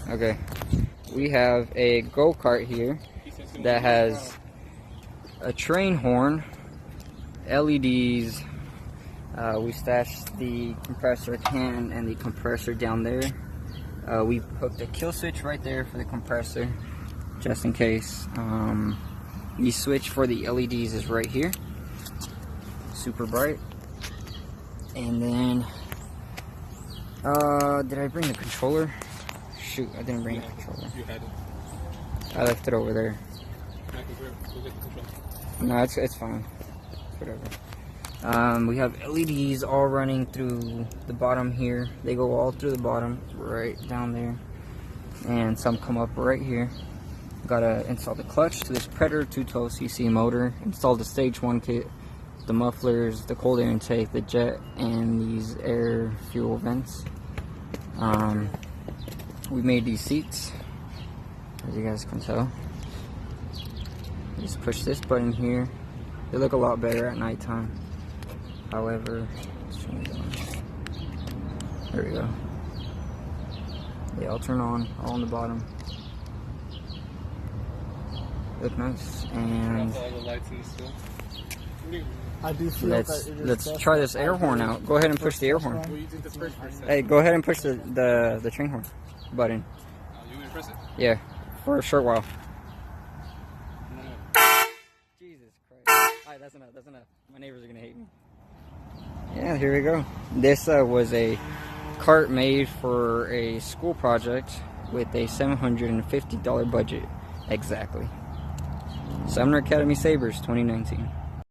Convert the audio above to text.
Okay. We have a go-kart here that has a train horn, LEDs. We stashed the compressor can and the compressor down there. We hooked a kill switch right there for the compressor, just in case. The switch for the LEDs is right here, super bright. And then, did I bring the controller? Shoot, I didn't bring the controller. You had it. I left it over there. Go get the controller. No, it's fine. Whatever. We have LEDs all running through the bottom here. They go all through the bottom, right down there. And some come up right here. Gotta install the clutch to this Predator 212cc motor. Install the stage 1 kit, the mufflers, the cold air intake, the jet, and these air fuel vents. We made these seats, as you guys can tell. Just push this button here. They look a lot better at nighttime. However, let's turn it on. There we go. They all turn on, all on the bottom. Look nice. And I do feel let's try this air horn out. Go ahead and push the air horn. Hey, go ahead and push the train horn button. You want to press it? Yeah, for a short while. Jesus Christ. Alright, that's enough, that's enough. My neighbors are gonna hate me. Yeah, here we go. This was a cart made for a school project with a $750 budget. Exactly. Sumner Academy Sabres 2019.